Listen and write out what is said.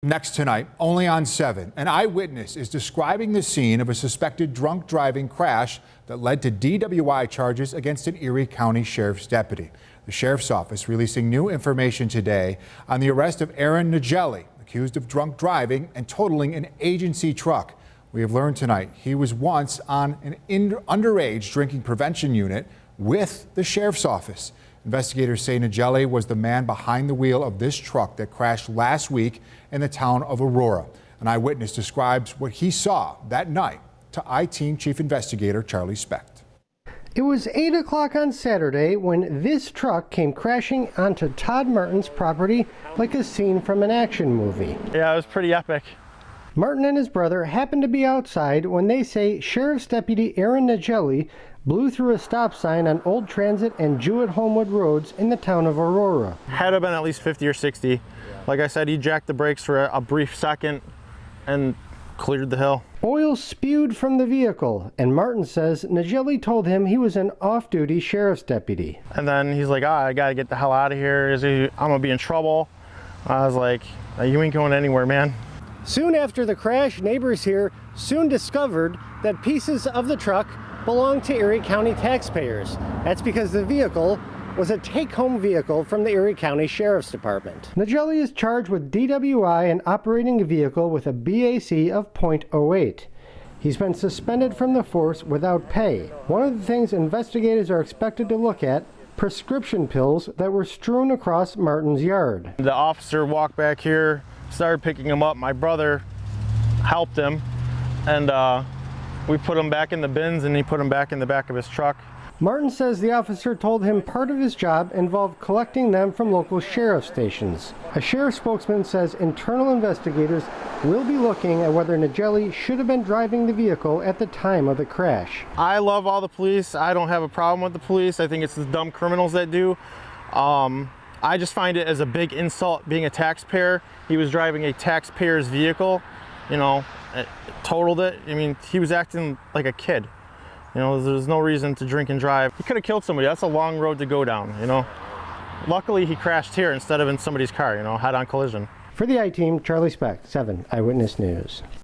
Next tonight, only on 7, an eyewitness is describing the scene of a suspected drunk driving crash that led to DWI charges against an Erie County Sheriff's deputy. The Sheriff's Office releasing new information today on the arrest of Naegely, accused of drunk driving and totaling an agency truck. We have learned tonight he was once on an underage drinking prevention unit with the Sheriff's Office. Investigators say Naegely was the man behind the wheel of this truck that crashed last week in the town of Aurora. An eyewitness describes what he saw that night to I-Team Chief Investigator Charlie Specht. It was 8 o'clock on Saturday when this truck came crashing onto Todd Martin's property like a scene from an action movie. Yeah, it was pretty epic. Martin and his brother happened to be outside when they say Sheriff's Deputy Naegely blew through a stop sign on Old Transit and Jewett Holmwood Roads in the town of Aurora. Had to have been at least 50 or 60. Like I said, he jacked the brakes for a brief second and cleared the hill. Oil spewed from the vehicle, and Martin says Naegely told him he was an off-duty sheriff's deputy. And then he's like, I gotta get the hell out of here. I'm gonna be in trouble. I was like, you ain't going anywhere, man. Soon after the crash, neighbors here soon discovered that pieces of the truck belonged to Erie County taxpayers. That's because the vehicle was a take-home vehicle from the Erie County Sheriff's Department. Naegely is charged with DWI and operating a vehicle with a BAC of .08. He's been suspended from the force without pay. One of the things investigators are expected to look at, prescription pills that were strewn across Martin's yard. The officer walked back here, started picking him up. My brother helped him, and we put him back in the bins, and he put him back in the back of his truck. Martin says the officer told him part of his job involved collecting them from local sheriff stations. A sheriff spokesman says internal investigators will be looking at whether Naegely should have been driving the vehicle at the time of the crash. I love all the police. I don't have a problem with the police. I think it's the dumb criminals that do. I just find it as a big insult being a taxpayer. He was driving a taxpayer's vehicle, you know, it totaled it. I mean, he was acting like a kid. You know, there's no reason to drink and drive. He could have killed somebody. That's a long road to go down, you know. Luckily, he crashed here instead of in somebody's car, you know, head-on collision. For the I-Team, Charlie Specht, 7 Eyewitness News.